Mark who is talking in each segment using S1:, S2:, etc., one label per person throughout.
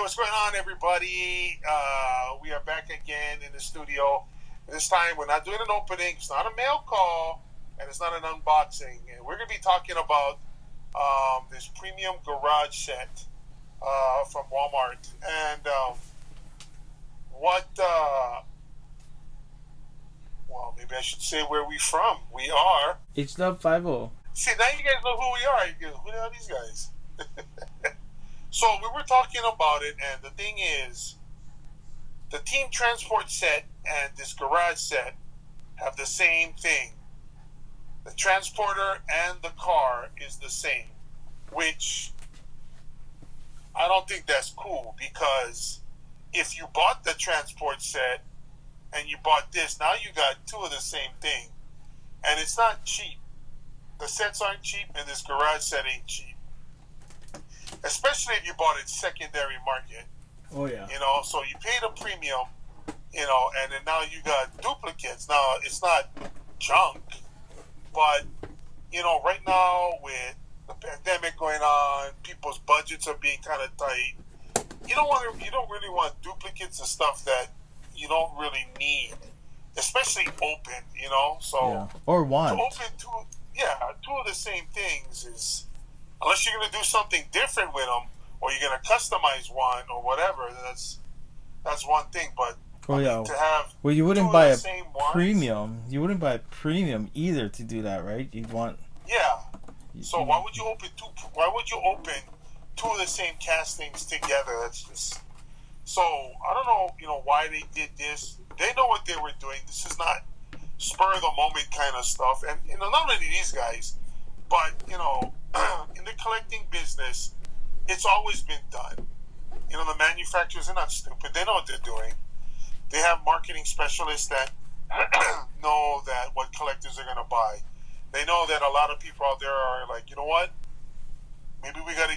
S1: what's going on, everybody? We are back again in the studio. This time, we're not doing an opening. It's not a mail call, and it's not an unboxing. And we're going to be talking about this premium garage set from Walmart. And well, maybe I should say where we from. We are
S2: HDub50.
S1: See, now you guys know who we are. You go, who the hell are these guys? So we were talking about it, and the thing is, the team transport set and this garage set have the same thing. The transporter and the car is the same, which I don't think that's cool, because if you bought the transport set and you bought this, now you got two of the same thing, and it's not cheap. The sets aren't cheap, and this garage set ain't cheap. Especially if you bought it secondary market.
S2: Oh, yeah.
S1: You know, so you paid a premium, you know, and then now you got duplicates. Now, it's not junk, but, you know, right now with the pandemic going on, people's budgets are being kind of tight. You don't really want duplicates of stuff that you don't really need, especially open, you know. So,
S2: yeah. Or want.
S1: To open two of the same things is, unless you're going to do something different with them, or you're going to customize one or whatever, that's one thing. But
S2: oh, yeah.
S1: To have
S2: you wouldn't buy a premium.
S1: Ones,
S2: you wouldn't buy a premium either to do that, right? You'd want.
S1: Yeah. So why would you open two? Why would you open two of the same castings together? That's just. So I don't know. You know why they did this. They know what they were doing. This is not spur of the moment kind of stuff. And you know, not only these guys, but you know, in the collecting business, it's always been done. You know, the manufacturers are not stupid. They know what they're doing. They have marketing specialists that know that what collectors are going to buy. They know that a lot of people out there are like, you know what? Maybe we have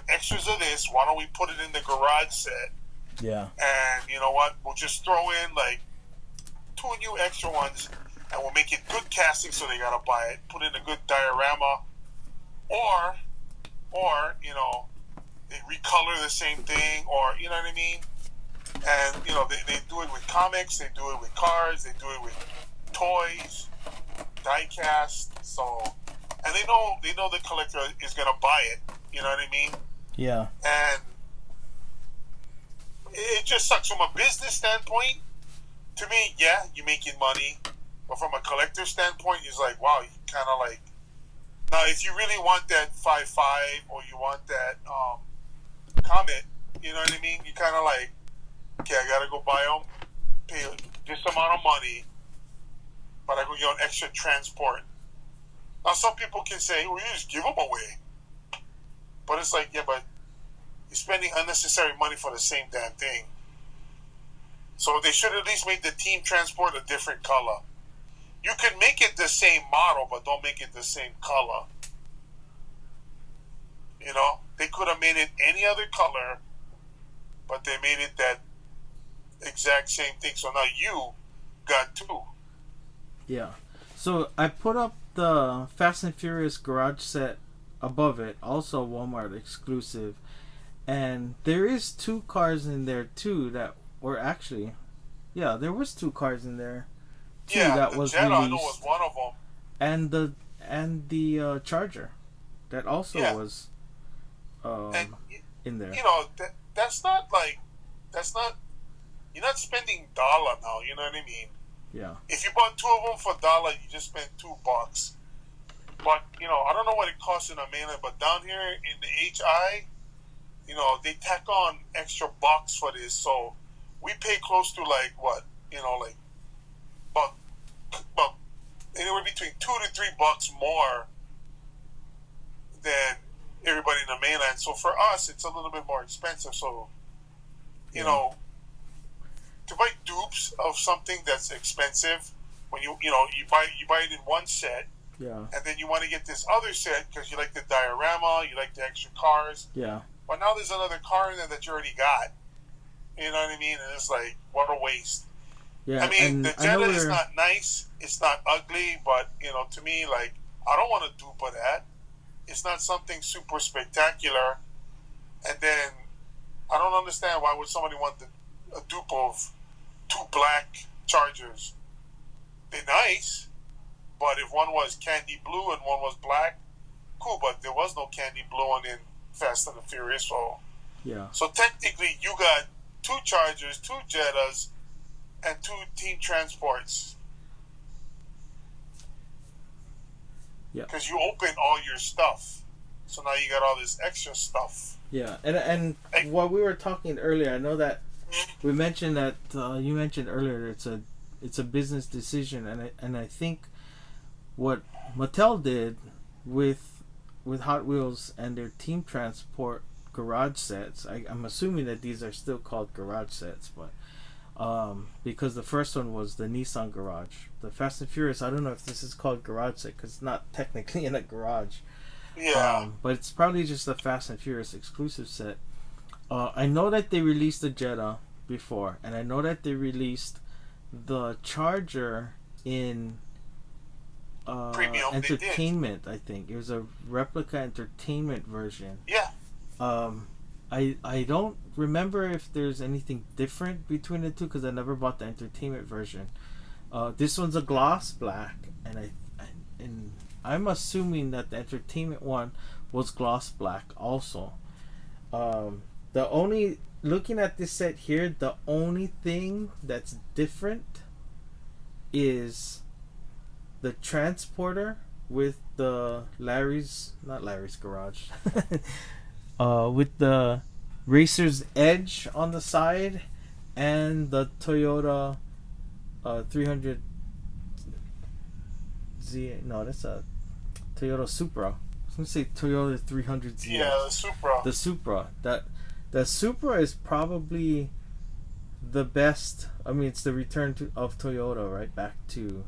S1: extras of this. Why don't we put it in the garage set?
S2: Yeah.
S1: And you know what? We'll just throw in like two new extra ones, and we'll make it good casting, so they got to buy it. Put in a good diorama. Or, you know, they recolor the same thing, or, you know what I mean? And, you know, they do it with comics, they do it with cars, they do it with toys, diecast, so, and they know the collector is going to buy it, you know what I mean?
S2: Yeah.
S1: And it just sucks from a business standpoint. To me, yeah, you're making money, but from a collector standpoint, it's like, wow, you kind of like, now, if you really want that 5.5 or you want that Comet, you know what I mean? You kind of like, okay, I got to go buy them, pay this amount of money, but I go get an extra transport. Now, some people can say, well, you just give them away. But it's like, yeah, but you're spending unnecessary money for the same damn thing. So they should at least make the team transport a different color. You can make it the same model, but don't make it the same color. You know, they could have made it any other color, but they made it that exact same thing. So now you got two.
S2: Yeah. So I put up the Fast and Furious garage set above it, also Walmart exclusive, and there is two cars in there too that were actually, yeah, there was two cars in there. That
S1: the
S2: was
S1: Jetta,
S2: released,
S1: I know, was one of them,
S2: and the Charger, that also was in there.
S1: You know, that's not you're not spending dollar now. You know what I mean?
S2: Yeah.
S1: If you bought two of them for $1, you just spent $2. But you know, I don't know what it costs in the mainland, but down here in the HI, you know, they tack on extra bucks for this, so we pay close to like what, you know, like. But anywhere between $2 to $3 more than everybody in the mainland. So for us, it's a little bit more expensive. So, you know, to buy dupes of something that's expensive, when you buy it in one set,
S2: yeah, and
S1: then you want to get this other set because you like the diorama, you like the extra cars,
S2: yeah.
S1: But now there's another car in there that you already got. You know what I mean? And it's like, what a waste.
S2: Yeah,
S1: I mean, the Jetta is not nice. It's not ugly, but, you know, to me, like, I don't want to dupe of that. It's not something super spectacular. And then I don't understand why would somebody want a dupe of two black Chargers. They're nice, but if one was candy blue and one was black, cool. But there was no candy blue one in Fast and the Furious, so
S2: Yeah.
S1: so technically you got two Chargers, two Jettas, and two team transports.
S2: Yeah.
S1: Because you open all your stuff, so now you got all this extra stuff.
S2: Yeah, and what we were talking earlier, I know that we mentioned that you mentioned earlier it's a business decision, and I think what Mattel did with Hot Wheels and their team transport garage sets. I'm assuming that these are still called garage sets, but because the first one was the Nissan garage. The Fast and Furious, I don't know if this is called garage set because it's not technically in a garage.
S1: Yeah.
S2: But it's probably just a Fast and Furious exclusive set. I know that they released the Jetta before, and I know that they released the Charger in
S1: Premium,
S2: entertainment. I think it was a replica entertainment version.
S1: Yeah.
S2: I don't remember if there's anything different between the two because I never bought the entertainment version. This one's a gloss black, and I'm assuming that the entertainment one was gloss black also. The only looking at this set here, the only thing that's different is the transporter with the not Larry's garage, with the Racer's Edge on the side, and the Toyota 300Z. No, that's a Toyota Supra. I was gonna say Toyota 300Z.
S1: Yeah, the Supra.
S2: The Supra. The Supra is probably the best. I mean, it's the return of Toyota, right back to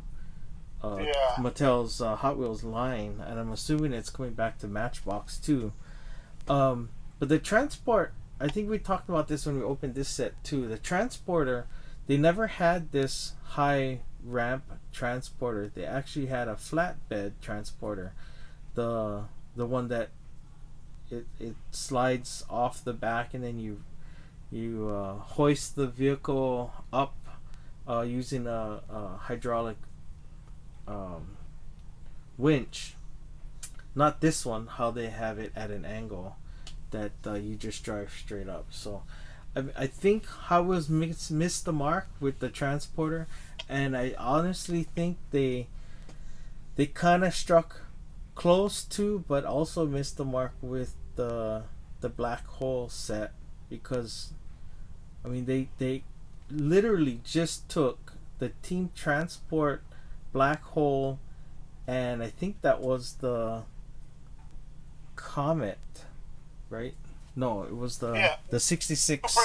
S2: Mattel's Hot Wheels line, and I'm assuming it's coming back to Matchbox too. But the transport, I think we talked about this when we opened this set too. The transporter, they never had this high ramp transporter. They actually had a flatbed transporter, the one that it slides off the back, and then you hoist the vehicle up using a hydraulic winch. Not this one, how they have it at an angle that you just drive straight up. So I think Hot Wheels missed the mark with the transporter, and I honestly think they kind of struck close to, but also missed the mark with the black hole set, because I mean they literally just took the team transport black hole, and I think that was the Comet, right? No, it was the 66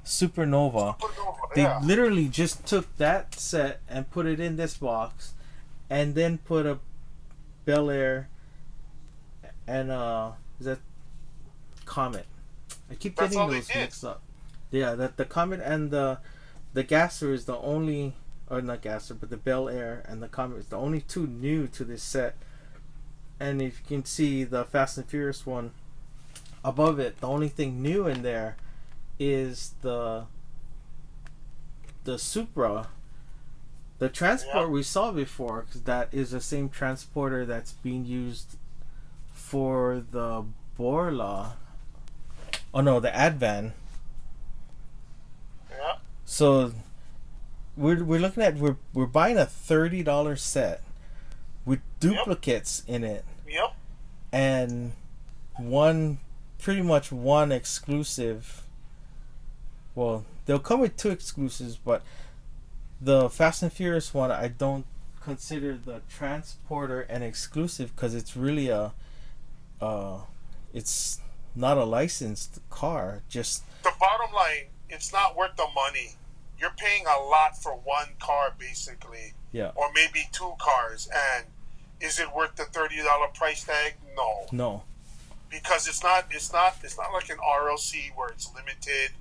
S2: Supernova. They literally just took that set and put it in this box, and then put a Bel Air and is that Comet? I keep getting those mixed up. Yeah, that the Comet and the Gasser is the only, or not Gasser, but the Bel Air and the Comet is the only two new to this set. And if you can see the Fast and Furious one above it, the only thing new in there is the Supra. The transport we saw before, because that is the same transporter that's being used for the Borla. Oh no, the Advan.
S1: Yeah.
S2: So we're looking at we're buying a $30 set with duplicates in it.
S1: Yep.
S2: And pretty much one exclusive. Well, they'll come with two exclusives, but the Fast and Furious one, I don't consider the transporter an exclusive because it's really it's not a licensed car. Just
S1: the bottom line, it's not worth the money. You're paying a lot for one car, basically.
S2: Yeah.
S1: Or maybe two cars, and is it worth the $30 price tag? No.
S2: No.
S1: Because it's not like an RLC where it's limited,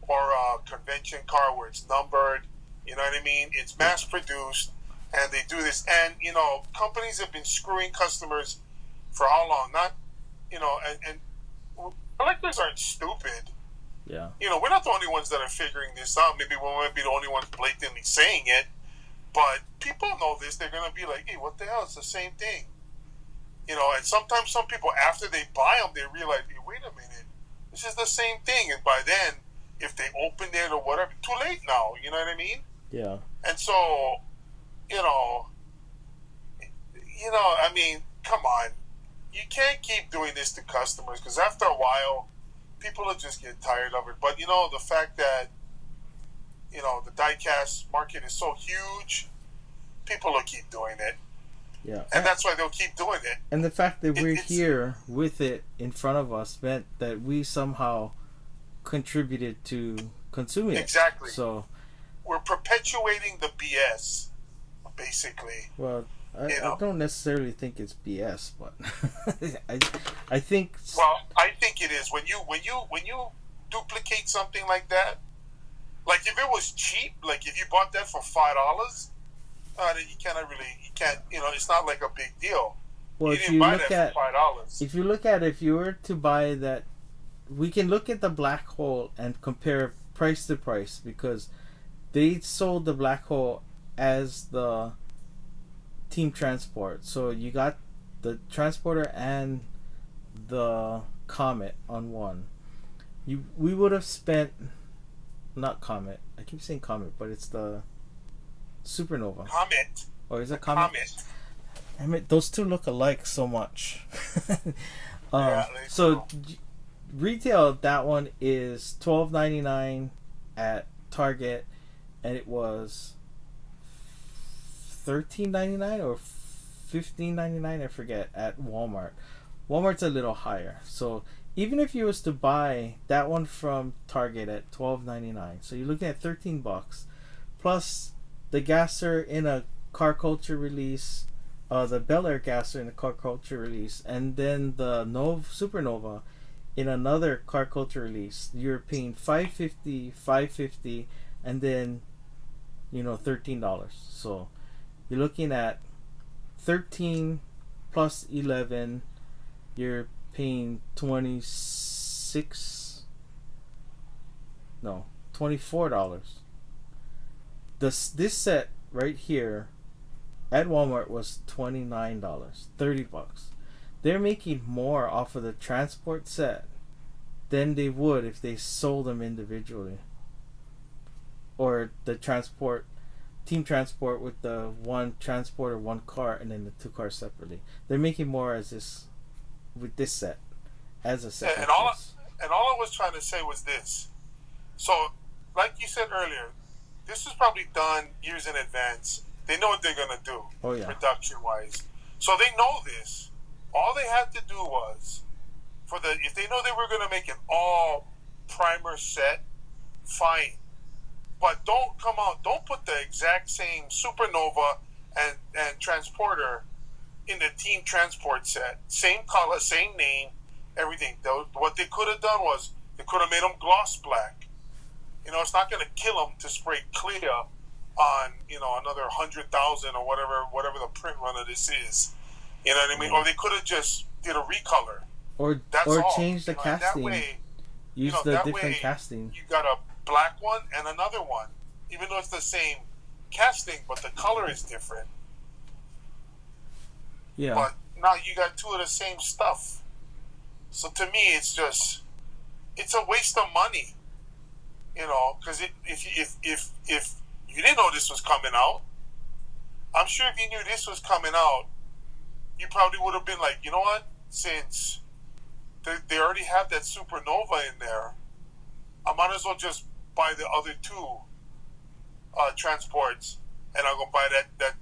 S1: or a convention car where it's numbered. You know what I mean? It's mass produced, and they do this. And companies have been screwing customers for how long? Not, and collectors aren't stupid.
S2: Yeah.
S1: We're not the only ones that are figuring this out. Maybe we might be the only ones blatantly saying it, but people know this. They're gonna be like, "Hey, what the hell? It's the same thing." And sometimes some people, after they buy them, they realize, "Hey, wait a minute, this is the same thing." And by then, if they opened it or whatever, too late now. You know what I mean?
S2: Yeah.
S1: And so, you know, I mean, come on, you can't keep doing this to customers because after a while, people will just get tired of it. But the fact that the diecast market is so huge, people will keep doing it.
S2: Yeah.
S1: And that's why they'll keep doing it.
S2: And the fact that we're here with it in front of us meant that we somehow contributed to consuming it.
S1: Exactly.
S2: So
S1: we're perpetuating the BS, basically.
S2: Well, I don't necessarily think it's BS, but I think.
S1: Well, I think it is when you duplicate something like that. Like if it was cheap, like if you bought that for $5, then you can't. It's not like a big deal.
S2: Well,
S1: you didn't buy that for $5.
S2: If you were to buy that, we can look at the black hole and compare price to price because they sold the black hole as the team transport. So you got the transporter and the comet on one. We would have spent, not comet. I keep saying comet, but it's the supernova.
S1: Comet.
S2: Or is it comet? I mean, those two look alike so much. So retail, that one is $12.99 at Target, and it was $13.99 or $15.99, I forget, at Walmart. Walmart's a little higher. So even if you was to buy that one from Target at $12.99, so you're looking at $13 plus the gasser in a car culture release, the Bel Air gasser in a car culture release, and then the Supernova in another car culture release. You're paying $5.50, and then $13. So you're looking at 13 plus 11. You're paying $24. This set right here at Walmart was $29, $30. They're making more off of the transport set than they would if they sold them individually, or the team transport with the one transporter, one car, and then the two cars separately. They're making more with this set as a set.
S1: And all I was trying to say was this. So, like you said earlier, this was probably done years in advance. They know what they're gonna do, production-wise. So they know this. All they had to do was, if they know they were gonna make an all primer set, fine. But don't put the exact same Supernova and transporter in the team transport set. Same color, same name, everything. What they could have done was they could have made them gloss black. It's not going to kill them to spray clear on another 100,000 or whatever the print run of this is. You know what I mean? Or they could have just did a recolor.
S2: Or change the casting.
S1: That way,
S2: use the different casting.
S1: You got a black one and another one, even though it's the same casting, but the color is different.
S2: Yeah.
S1: But now you got two of the same stuff. So to me, it's a waste of money. Because if you didn't know this was coming out, I'm sure if you knew this was coming out, you probably would have been like, you know what? Since they already have that Supernova in there, I might as well just buy the other two transports, and I'm gonna buy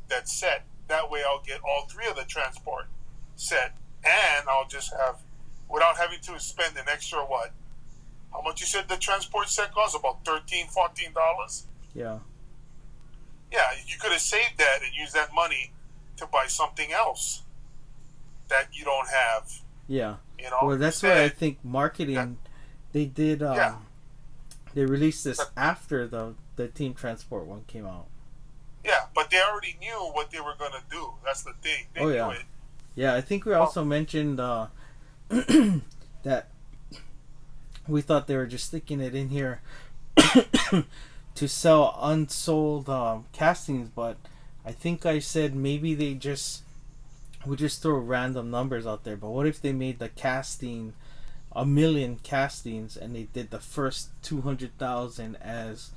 S1: that set. That way, I'll get all three of the transport set, and I'll just have, without having to spend an extra what? How much you said the transport set costs? About $13, $14.
S2: Yeah.
S1: Yeah, you could have saved that and used that money to buy something else that you don't have.
S2: Yeah. Well, that's why I think marketing. They did. They released this after the team transport one came out.
S1: Yeah, but they already knew what they were gonna do. That's the thing. They knew it.
S2: Yeah, I think we also mentioned that we thought they were just sticking it in here to sell unsold castings, but I think I said maybe they just would just throw random numbers out there. But what if they made the casting 1,000,000 castings and they did the first 200,000 as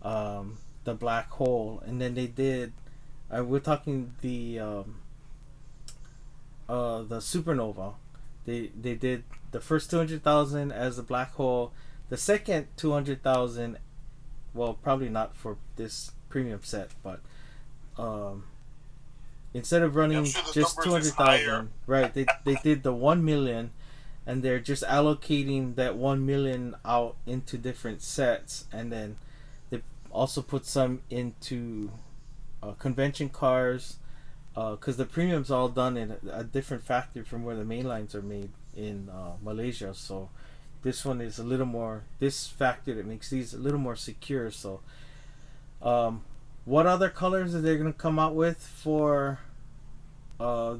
S2: the black hole, and then they did we're talking the supernova. They did the first 200,000 as the black hole, the second 200,000, well, probably not for this premium set, but instead of running just 200,000, right, they did the 1,000,000, and they're just allocating that 1,000,000 out into different sets, and then they also put some into convention cars, because the premium's all done in a different factory from where the main lines are made in Malaysia. So this one is a little more, this factory that makes these a little more secure. So what other colors are they going to come out with for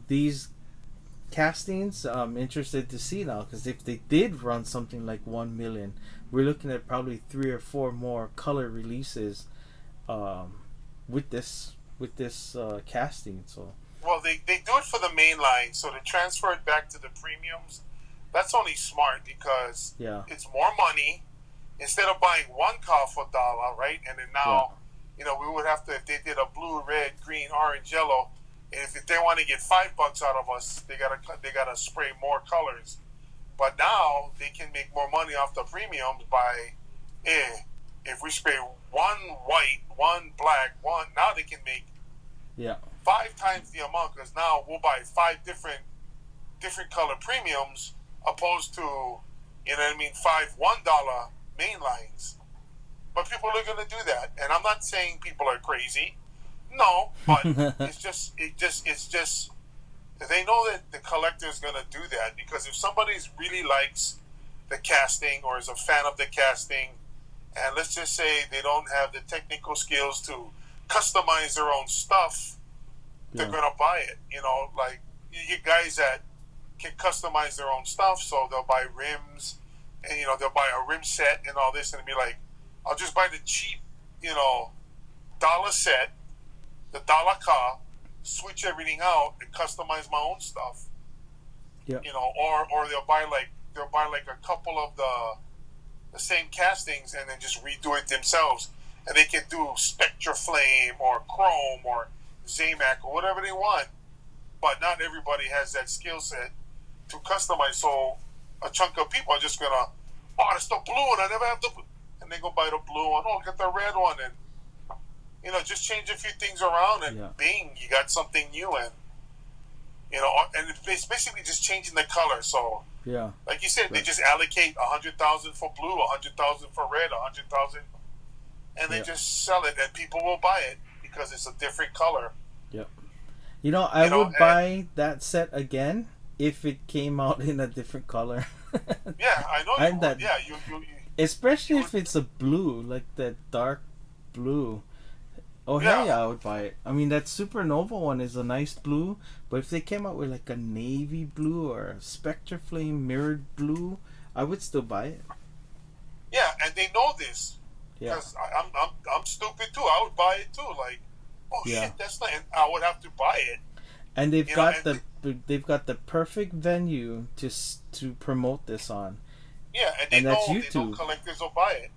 S2: these castings? I'm interested to see now, because if they did run something like 1,000,000, we're looking at probably 3 or 4 more color releases with this casting. So
S1: well, they do it for the main line, so to transfer it back to the premiums, that's only smart, because it's more money. Instead of buying one car for $1, right, and then now we would have to, if they did a blue, red, green, orange, yellow, and if they want to get $5 out of us, they gotta spray more colors. But now they can make more money off the premiums by if we spray one white, one black, one, now they can make 5 times the amount, because now we'll buy 5 different color premiums opposed to 5 $1 main lines. But people are going to do that, and I'm not saying people are crazy. No, but it's just they know that the collector is going to do that, because if somebody really likes the casting or is a fan of the casting, and let's just say they don't have the technical skills to customize their own stuff, they're going to buy it. Like, you get guys that can customize their own stuff, so they'll buy rims, and they'll buy a rim set and all this, and be like, I'll just buy the cheap dollar set, the dollar car, switch everything out and customize my own stuff. Or they'll buy like a couple of the same castings and then just redo it themselves, and they can do Spectra Flame or Chrome or Zamac or whatever they want. But not everybody has that skill set to customize. So a chunk of people are just gonna, it's the blue one, I never have the blue, and they go buy the blue one. Get the red one, and just change a few things around, and bing, you got something new. And and it's basically just changing the color. So like you said, they just allocate 100,000 for blue, 100,000 for red, 100,000, and they just sell it, and people will buy it because it's a different color.
S2: I would buy that set again if it came out in a different color.
S1: I know you would. You
S2: especially if it's a blue, like that dark blue. I would buy it. I mean, that Supernova one is a nice blue, but if they came out with like a navy blue or a Spectra Flame mirrored blue, I would still buy it.
S1: Yeah, and they know this. Because I'm stupid too. I would buy it too. Like, shit, that's not. And I would have to buy it.
S2: And they've got the perfect venue to promote this on.
S1: Yeah, and that's YouTube. They know collectors will buy it.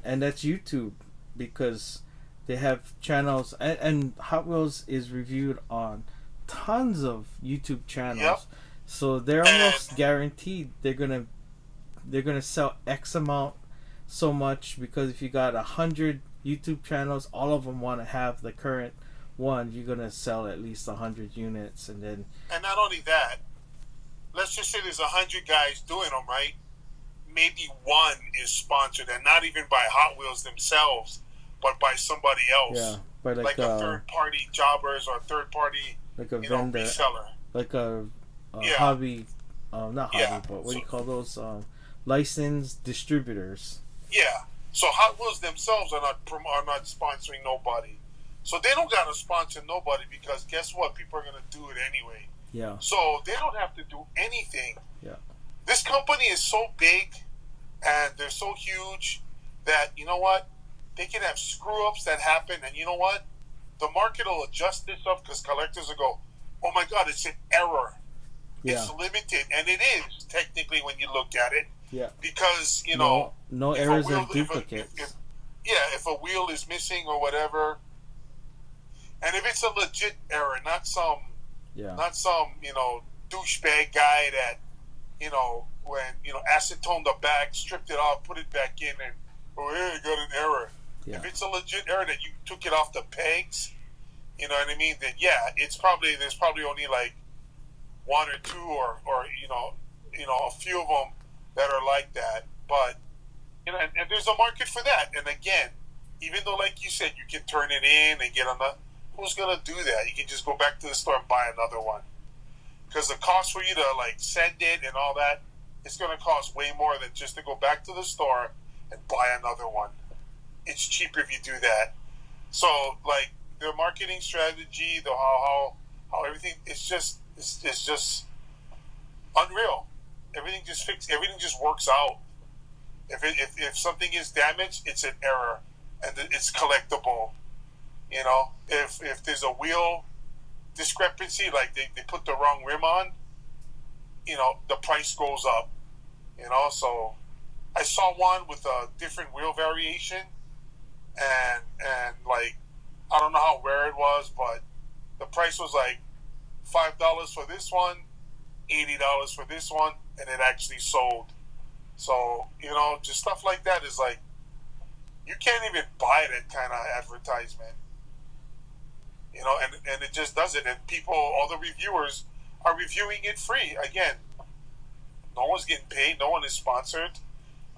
S2: And that's YouTube, because they have channels, and Hot Wheels is reviewed on tons of YouTube channels. So they're almost guaranteed they're gonna sell X amount so much, because if you got 100 YouTube channels, all of them want to have the current one, you're gonna sell at least 100 units, and
S1: not only that, let's just say there's 100 guys doing them, right? Maybe one is sponsored, and not even by Hot Wheels themselves, but by somebody else.
S2: By
S1: like a third-party jobbers or a third-party
S2: vendor,
S1: reseller,
S2: like a hobby, not hobby, but what do you call those? Licensed distributors.
S1: Yeah. So Hot Wheels themselves are not sponsoring nobody. So they don't gotta sponsor nobody, because guess what? People are gonna do it anyway.
S2: Yeah.
S1: So they don't have to do anything.
S2: Yeah.
S1: This company is so big and they're so huge that, you know what, they can have screw ups that happen, and you know what, the market will adjust this up because collectors will go, oh my god, it's an error.
S2: Yeah.
S1: It's limited, and it is technically when you look at it.
S2: Yeah.
S1: Because, you know,
S2: no
S1: if
S2: errors
S1: a wheel,
S2: or duplicates.
S1: if a wheel is missing or whatever, and if it's a legit error, not some, you know, douchebag guy that, you know, when, you know, acetone the bag, stripped it off, put it back in, and oh yeah, you got an error.
S2: Yeah.
S1: If it's a legit error that you took it off the pegs, you know what I mean? Then yeah, there's probably only like one or two or you know a few of them that are like that. But you know, and there's a market for that. And again, even though like you said, you can turn it in and get on the, who's gonna do that? You can just go back to the store and buy another one. Because the cost for you to like send it and all that, it's gonna cost way more than just to go back to the store and buy another one. It's cheaper if you do that. So like their marketing strategy, the how everything, it's just unreal. Everything just works out. If something is damaged, it's an error, and it's collectible. You know, if there's a wheel discrepancy, like they put the wrong rim on, you know, the price goes up. You know, so I saw one with a different wheel variation, and like I don't know how rare it was, but the price was like $5 for this one, $80 for this one, and it actually sold. So, you know, just stuff like that is like, you can't even buy that kind of advertisement. You know, and it just does it. And people, all the reviewers are reviewing it free. Again, no one's getting paid. No one is sponsored.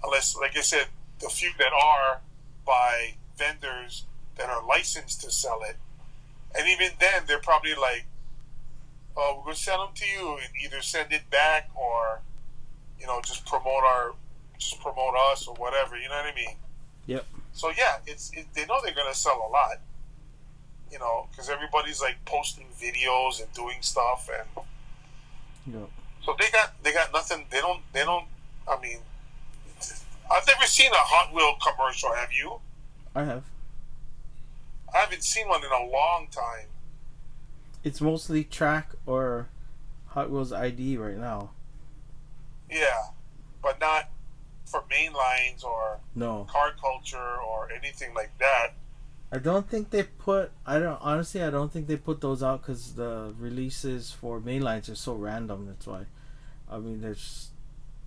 S1: Unless, like I said, the few that are by vendors that are licensed to sell it. And even then, they're probably like, oh, we're going to sell them to you and either send it back or, you know, just promote us or whatever. You know what I mean?
S2: Yep.
S1: So yeah, they know they're going to sell a lot. You know, because everybody's like posting videos and doing stuff, and so they got nothing. They don't. I mean, I've never seen a Hot Wheel commercial. Have you?
S2: I have.
S1: I haven't seen one in a long time.
S2: It's mostly track or Hot Wheels ID right now.
S1: Yeah, but not for main lines or car culture or anything like that.
S2: I don't think they put. I don't think they put those out because the releases for mainlines are so random. That's why. I mean, there's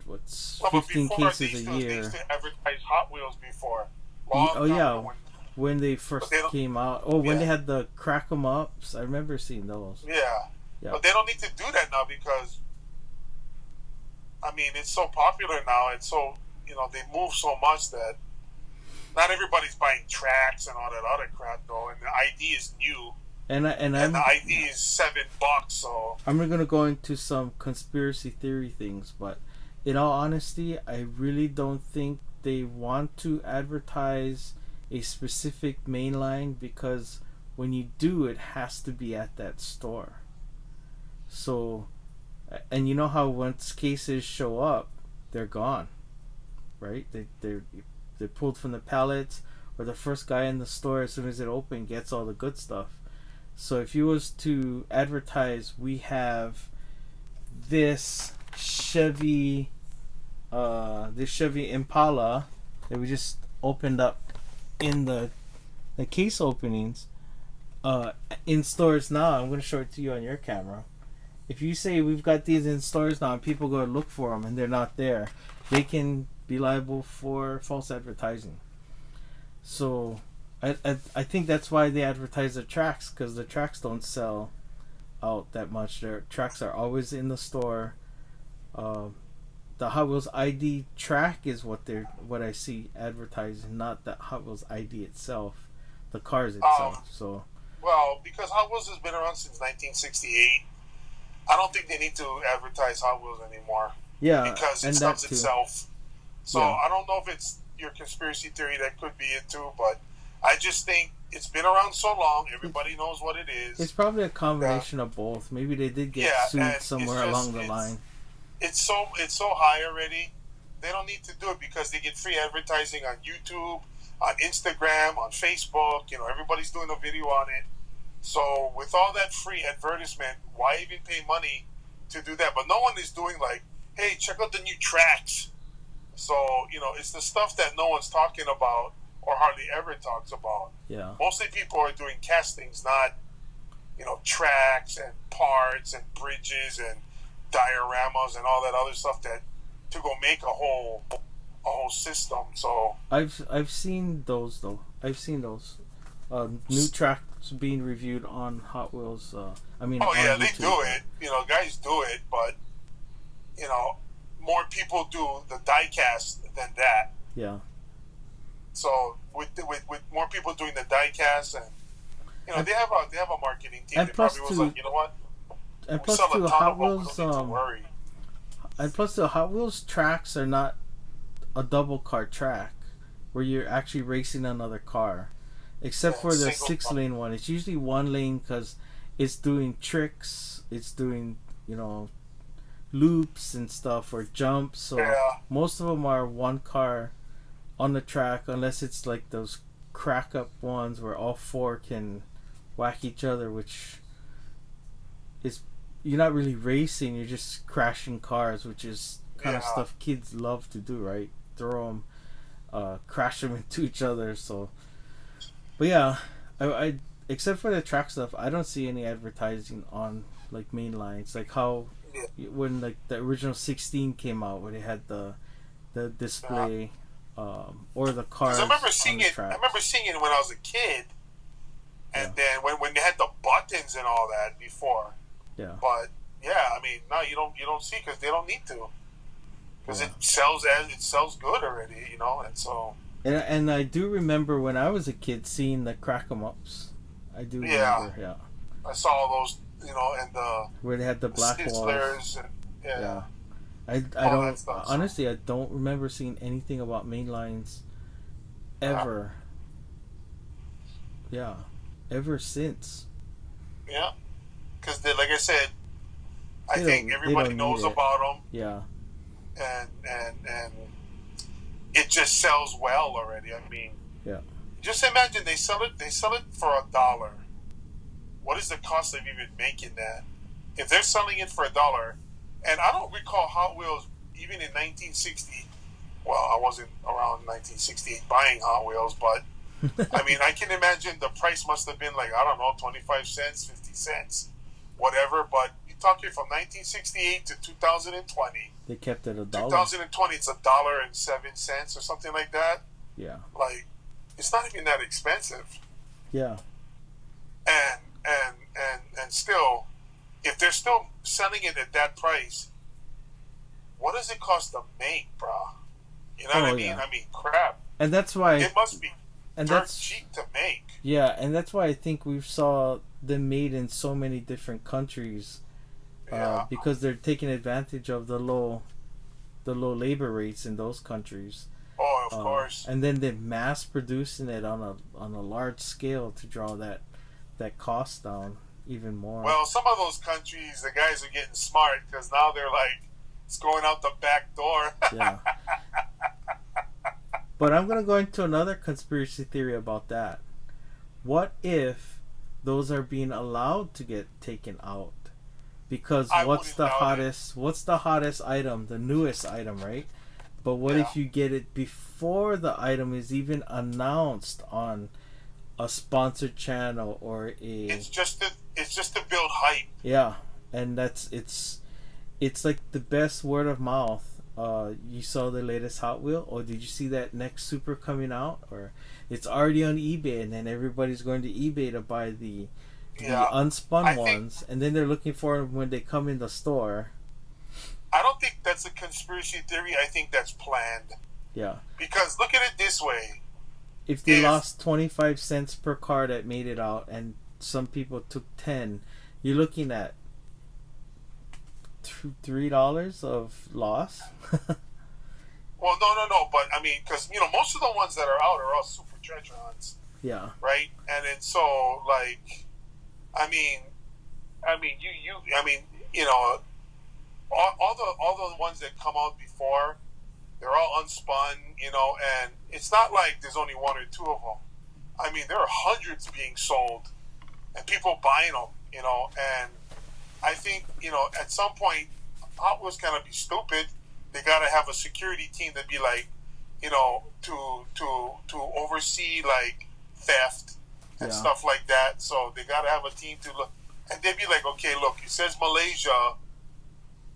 S2: 15 cases a year.
S1: They used to advertise Hot Wheels before.
S2: When they first came out. Oh, when they had the crack 'em ups. I remember seeing those.
S1: Yeah, but they don't need to do that now because, I mean, it's so popular now. It's so, you know, they move so much that not everybody's buying tracks and all that other crap though. And the ID is new. And the ID is $7. So
S2: I'm not gonna go into some conspiracy theory things, but in all honesty, I really don't think they want to advertise a specific mainline because when you do, it has to be at that store. So, and you know how once cases show up, they're gone, right? They're pulled from the pallets, or the first guy in the store, as soon as it opens, gets all the good stuff. So if you was to advertise, we have this Chevy Impala that we just opened up in the case openings in stores now. I'm going to show it to you on your camera. If you say we've got these in stores now and people go to look for them and they're not there, they can be liable for false advertising. So I think that's why they advertise the tracks, because the tracks don't sell out that much. Their tracks are always in the store. The Hot Wheels ID track is what I see advertising, not the Hot Wheels ID itself, the cars itself. So
S1: well, because Hot Wheels has been around since 1968, I don't think they need to advertise Hot Wheels anymore.
S2: Yeah,
S1: because it sells itself. So yeah. I don't know if it's your conspiracy theory, that could be it too, but I just think it's been around so long, everybody knows what it is.
S2: It's probably a combination of both. Maybe they did get sued somewhere along the line.
S1: It's so high already They don't need to do it because they get free advertising on YouTube, on Instagram, on Facebook. You know, everybody's doing a video on it. So with all that free advertisement, why even pay money to do that? But no one is doing like, hey, check out the new tracks. So, you know, it's the stuff that no one's talking about or hardly ever talks about.
S2: Yeah.
S1: Mostly people are doing castings, not, you know, tracks and parts and bridges and dioramas and all that other stuff that to go make a whole system. So
S2: I've seen those though. I've seen those new tracks being reviewed on Hot Wheels. I mean,
S1: oh yeah,
S2: on
S1: they
S2: YouTube.
S1: do it. You know, guys do it, but you know, more people do the diecast than that.
S2: Yeah.
S1: So with more people doing the diecast, and you know, they have a marketing team.
S2: And
S1: They
S2: plus
S1: probably was
S2: to-
S1: like, you know what?
S2: And
S1: We
S2: plus,
S1: sell a
S2: to
S1: ton
S2: Hot
S1: of them, we
S2: Wheels,
S1: don't need to worry.
S2: and plus the Hot Wheels tracks are not a double car track where you're actually racing another car, except
S1: Yeah,
S2: for the
S1: single
S2: 6-lane one. It's usually one lane because it's doing tricks. It's doing, you know, loops and stuff or jumps. So
S1: Yeah.
S2: most of them are one car on the track, unless it's like those crack up ones where all four can whack each other, which is, you're not really racing, you're just crashing cars, which is kind of
S1: Yeah.
S2: stuff kids love to do, right? Throw them, crash them into each other. So, but yeah, I except for the track stuff, I don't see any advertising on like main lines, like how when like the original 16 came out, where they had the display, or the cars.
S1: I remember
S2: on
S1: seeing
S2: the
S1: it.
S2: track.
S1: I remember seeing it when I was a kid, and
S2: Yeah.
S1: then when they had the buttons and all that before.
S2: Yeah.
S1: But yeah, I mean, no, you don't see because they don't need to, because
S2: Yeah.
S1: it sells good already, you know, and so
S2: And I do remember when I was a kid seeing the crack 'em ups. I do
S1: Yeah.
S2: remember, yeah.
S1: I saw all those, you know, and the
S2: Where they had the black walls.
S1: Sizzlers and
S2: Yeah. I
S1: All
S2: don't
S1: that stuff, so-
S2: honestly, I don't remember seeing anything about main lines ever. Yeah. Ever since.
S1: yeah, because like I said, I
S2: They
S1: think
S2: don't- they
S1: everybody
S2: don't
S1: knows
S2: need it.
S1: about them,
S2: Yeah.
S1: and it just sells well already. I mean,
S2: Yeah.
S1: just imagine they sell it for $1. What is the cost of even making that? If they're selling it for $1, and I don't recall Hot Wheels even in 1960. Well, I wasn't around 1968 buying Hot Wheels, but I mean, I can imagine the price must have been like, I don't know, 25 cents, 50 cents, whatever. But you're talking from 1968 to 2020.
S2: They kept it $1.
S1: 2020, it's $1.07 or something like that.
S2: Yeah.
S1: Like, it's not even that expensive.
S2: Yeah.
S1: And still, if they're still selling it at that price, what does it cost to make, bro? You know what I mean?
S2: yeah.
S1: I mean, crap.
S2: And that's why
S1: It must be
S2: and
S1: dirt
S2: that's
S1: cheap to make.
S2: yeah, and that's why I think we saw them made in so many different countries.
S1: Yeah.
S2: Because they're taking advantage of the low labor rates in those countries.
S1: Oh, of course.
S2: And then they're mass producing it on a large scale to draw that cost down even more.
S1: Well, some of those countries, the guys are getting smart because now they're like, it's going out the back door.
S2: Yeah. But I'm gonna go into another conspiracy theory about that. What if those are being allowed to get taken out? Because
S1: I
S2: what's
S1: wouldn't doubt
S2: the hottest item, the newest item, right? But what if you get it before the item is even announced on a sponsored channel or a
S1: It's just to build hype.
S2: yeah, and it's like the best word of mouth. You saw the latest Hot Wheel, or did you see that next Super coming out, or it's already on eBay, and then everybody's going to eBay to buy the unspun
S1: I think-
S2: ones, and then they're looking for them when they come in the store.
S1: I don't think that's a conspiracy theory. I think that's planned.
S2: Yeah.
S1: Because look at it this way.
S2: If they
S1: If-
S2: lost 25 cents per car that made it out, and some people took 10, you're looking at $3 of loss.
S1: Well, no. But I mean, because most of the ones that are out are all Super Tretrons,
S2: Yeah.
S1: right? And then so like, I mean, all the ones that come out before, They're all unspun, and it's not like there's only one or two of them. I mean, there are hundreds being sold and people buying them, and I think, at some point, Hot Wheels kind of be stupid. They got to have a security team that be like, to oversee like theft and stuff like that. So they got to have a team to look, and they'd be like, okay, look, it says Malaysia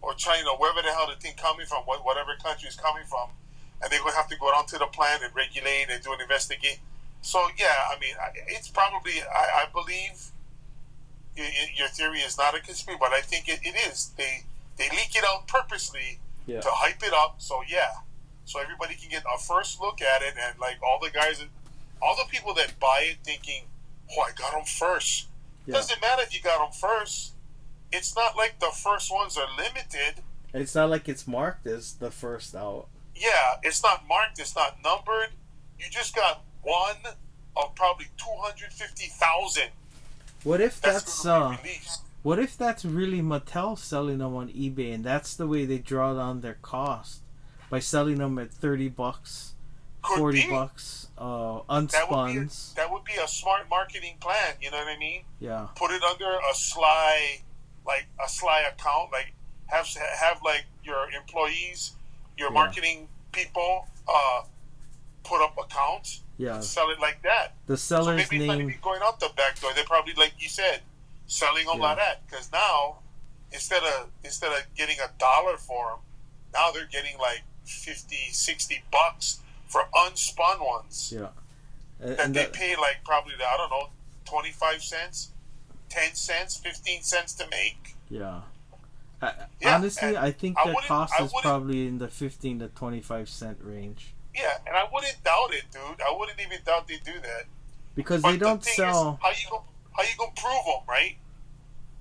S1: or China, wherever the hell the thing coming from, whatever country is coming from, and they're gonna have to go down to the plant and regulate and do an investigate. So yeah, I mean, it's probably, I believe your theory is not a conspiracy, but I think it is. They leak it out purposely to hype it up. So yeah, so everybody can get a first look at it, and like all the people that buy it thinking, oh, I got them first. Doesn't matter if you got them first. It's not like the first ones are limited.
S2: It's not like it's marked as the first out.
S1: Yeah, it's not marked. It's not numbered. You just got one of probably 250,000.
S2: What if what if that's really Mattel selling them on eBay, and that's the way they draw down their cost by selling them at $30, $40, unspuns.
S1: That would be a smart marketing plan. You know what I mean?
S2: Yeah.
S1: Put it under a sly account. Like have like your employees, your marketing people, put up accounts.
S2: Yeah.
S1: And sell it like that.
S2: The seller's
S1: maybe
S2: name.
S1: It's not even going out the back door. They're probably, like you said, selling them like that. Because now, instead of getting $1 for them, now they're getting like $50-$60 for unspun ones.
S2: Yeah.
S1: And they pay like probably, I don't know, 25 cents, 10 cents, 15 cents to make.
S2: Yeah. Honestly, I think their cost is probably in the 15 to 25 cent range.
S1: Yeah, and I wouldn't doubt it, dude. I wouldn't even doubt they do that.
S2: Because they don't sell.
S1: Is, how you gonna prove them, right?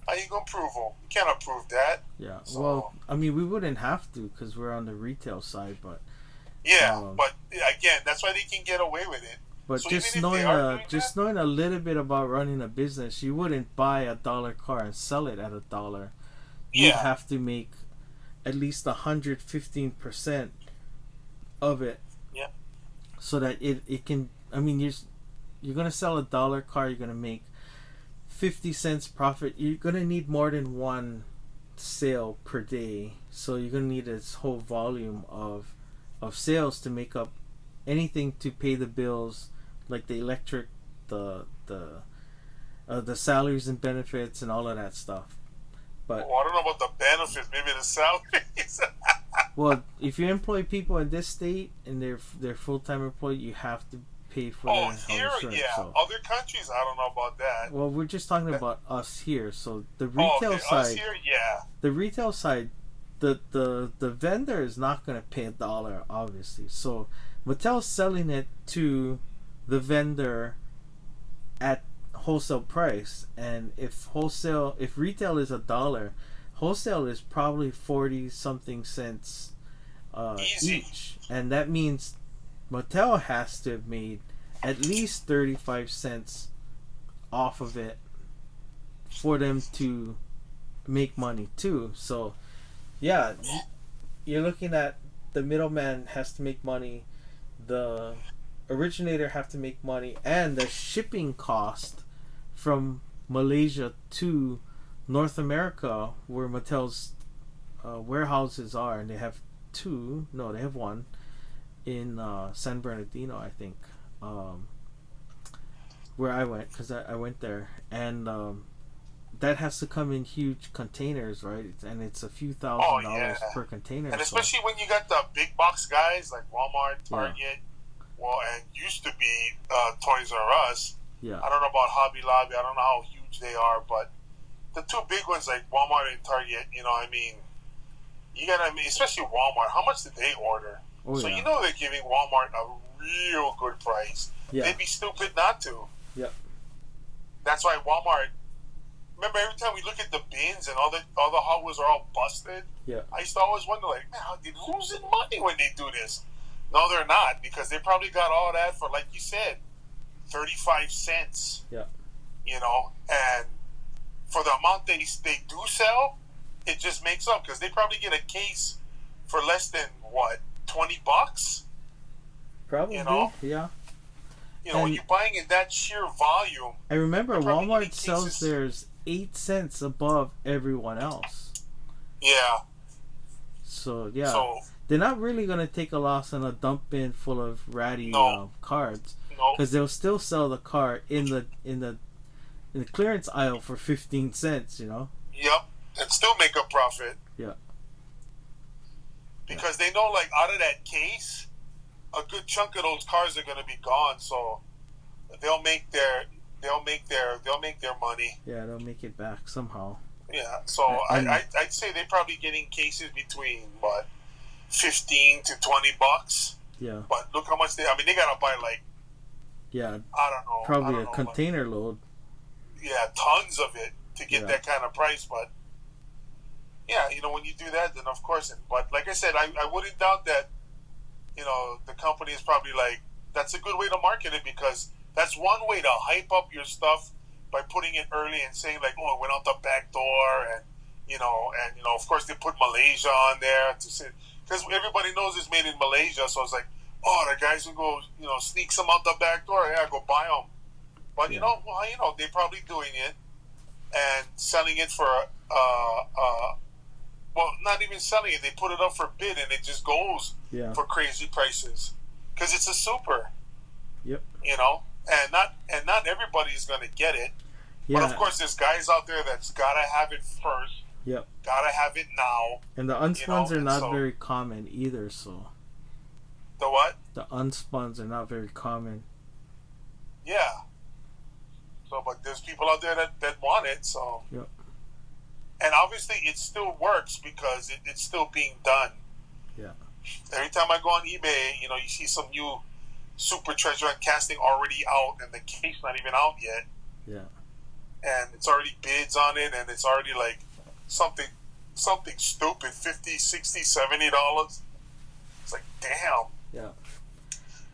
S1: How you gonna prove them? You cannot prove that.
S2: Yeah. So, well, I mean, we wouldn't have to because we're on the retail side, but.
S1: Yeah, but again, that's why they can get away with it.
S2: But so just knowing a little bit about running a business, you wouldn't buy $1 car and sell it at $1. You'd have to make at least 115% of it.
S1: Yeah.
S2: So that it can. I mean, you're gonna sell $1 car. You're gonna make 50 cents profit. You're gonna need more than one sale per day. So you're gonna need this whole volume of sales to make up anything to pay the bills, like the electric, the salaries and benefits and all of that stuff. But
S1: I don't know about the benefits. Maybe the salaries.
S2: Well, if you employ people in this state and they're full-time employee, you have to pay for their insurance.
S1: So. Other countries, I don't know about that.
S2: Well, we're just talking about us here. So the retail side,
S1: us here,
S2: the retail side, the vendor is not going to pay $1, obviously. So Mattel's selling it to the vendor at wholesale price, and if retail is $1, wholesale is probably 40 something cents each, and that means Mattel has to have made at least 35 cents off of it for them to make money too. So yeah, you're looking at the middleman has to make money, the originator have to make money, and the shipping cost from Malaysia to North America, where Mattel's warehouses are, and they have they have one in San Bernardino, I think, where I went, because I went there, and that has to come in huge containers, right? And it's a few $1,000s per container.
S1: And especially when you got the big box guys like Walmart, Target, and used to be Toys R Us.
S2: Yeah.
S1: I don't know about Hobby Lobby. I don't know how huge they are, but the two big ones like Walmart and Target, you gotta, especially Walmart, how much did they order? So you know they're giving Walmart a real good price.
S2: Yeah.
S1: They'd be stupid not to.
S2: Yep.
S1: That's why Walmart. Remember, every time we look at the bins and all the Hot Wheels are all busted.
S2: Yeah. I
S1: used to always wonder, like, man, how they losing money when they do this? No, they're not, because they probably got all that for, like you said, 35 cents.
S2: Yeah.
S1: And for the amount they do sell, it just makes up, because they probably get a case for less than what, $20 $20.
S2: Probably,
S1: You know?
S2: yeah.
S1: When you're buying in that sheer volume.
S2: I remember Walmart sells
S1: cases.
S2: theirs 8 cents above everyone else.
S1: Yeah.
S2: So yeah,
S1: So
S2: they're not really gonna take a loss on a dump bin full of ratty cards,
S1: no.
S2: because they'll still sell the card in the clearance aisle for 15 cents. You know.
S1: Yep, and still make a profit.
S2: Yeah.
S1: Because they know, like, out of that case, a good chunk of those cars are going to be gone. So they'll make their money.
S2: Yeah, they'll make it back somehow.
S1: Yeah. So I'd say they're probably getting cases between what, $15 to $20.
S2: Yeah.
S1: But look how much they gotta buy, like,
S2: yeah,
S1: I don't know,
S2: probably a container load.
S1: Yeah, tons of it to get that kind of price. But yeah, when you do that, then of course. But like I said, I wouldn't doubt that. The company is probably like, that's a good way to market it, because that's one way to hype up your stuff by putting it early and saying, like, oh, it went out the back door, and of course they put Malaysia on there to say, because everybody knows it's made in Malaysia, so it's like, oh, the guys who go, sneak some out the back door, yeah, go buy them. But they're probably doing it and selling it for well, not even selling it. They put it up for bid, and it just goes for crazy prices because it's a super.
S2: Yep.
S1: And not everybody's gonna get it.
S2: Yeah.
S1: But of course, there's guys out there that's gotta have it first.
S2: Yep.
S1: Gotta have it now.
S2: And the unspuns are not very common either. So.
S1: The what?
S2: The unspuns are not very common.
S1: Yeah. So, but there's people out there that want it. So.
S2: Yep.
S1: And obviously, it still works because it's still being done.
S2: Yeah.
S1: Every time I go on eBay, you see some new Super Treasure and casting already out, and the case not even out yet.
S2: Yeah.
S1: And it's already bids on it, and it's already like something stupid, $50, $60, $70. It's like, damn.
S2: Yeah.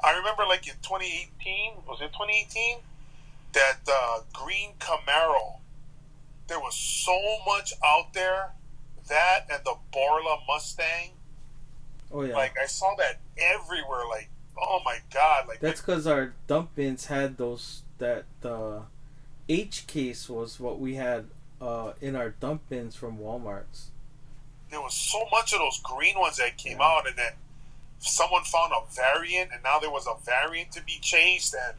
S1: I remember, like, in 2018, was it 2018? That green Camaro. There was so much out there. That and the Borla Mustang.
S2: Oh yeah.
S1: Like, I saw that everywhere. Like, oh my god! Like,
S2: that's because our dump bins had those. That the H case was what we had in our dump bins from Walmart's.
S1: There was so much of those green ones that came out, and then someone found a variant, and now there was a variant to be chased, and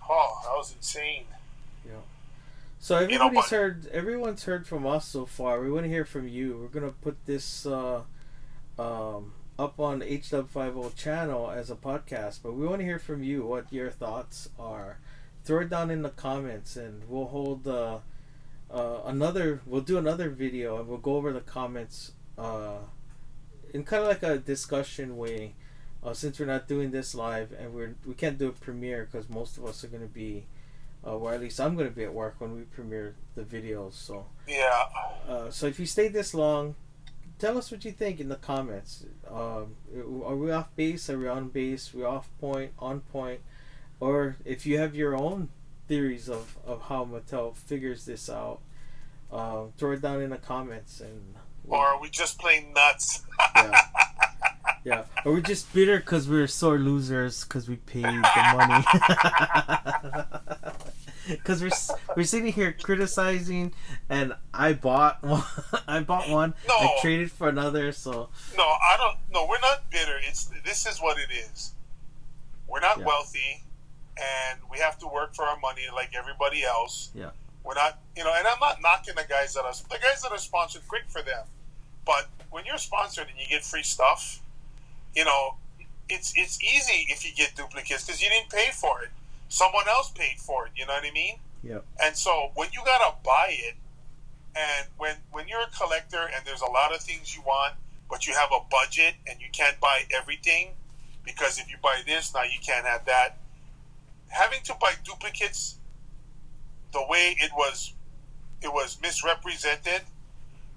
S1: oh, that was insane.
S2: Yeah. So everyone's heard from us so far. We want to hear from you. We're gonna put this up on the HDub50 channel as a podcast, but we want to hear from you what your thoughts are. Throw it down in the comments, and we'll hold we'll do another video, and we'll go over the comments in kind of like a discussion way, since we're not doing this live, and we can't do a premiere because most of us are going to be or at least I'm going to be at work when we premiere the videos. So so if you stayed this long, tell us what you think in the comments. Are we off base? Are we on base? Are we off point? On point? Or if you have your own theories of how Mattel figures this out, throw it down in the comments. Or
S1: are we just plain nuts?
S2: Yeah. Or we just bitter because we're sore losers because we paid the money. Because we're sitting here criticizing, and I bought one.
S1: No.
S2: I traded for another. So
S1: no, I don't. No, we're not bitter. This is what it is. We're not wealthy, and we have to work for our money like everybody else.
S2: Yeah.
S1: We're not, and I'm not knocking the guys that are sponsored. Great for them, but when you're sponsored and you get free stuff, it's easy if you get duplicates because you didn't pay for it. Someone else paid for it. You know what I mean?
S2: Yeah.
S1: And so when you gotta buy it, and when you're a collector and there's a lot of things you want, but you have a budget and you can't buy everything because if you buy this now you can't have that. Having to buy duplicates, the way it was misrepresented,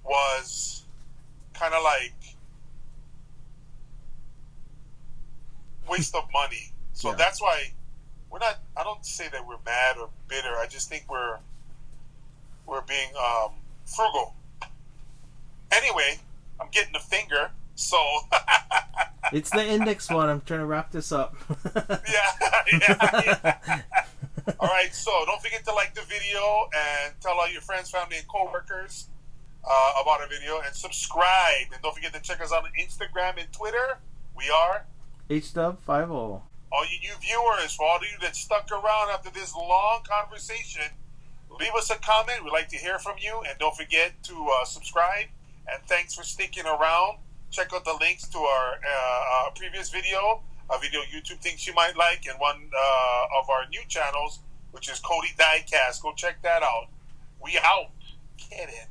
S1: was kind of like waste of money. So that's why we're not. I don't say that we're mad or bitter. I just think we're being frugal. Anyway, I'm getting a finger. So
S2: It's the index one. I'm trying to wrap this up.
S1: Yeah. All right, so don't forget to like the video and tell all your friends, family, and coworkers about our video, and subscribe. And don't forget to check us out on Instagram and Twitter. We are
S2: HDub50.
S1: all you new viewers. For all of you that stuck around after this long conversation, leave us a comment. We'd like to hear from you, and don't forget to subscribe. And thanks for sticking around. Check out the links to our previous video, a video YouTube thinks you might like, and one of our new channels, which is Cody Diecast. Go check that out. We out. Get it.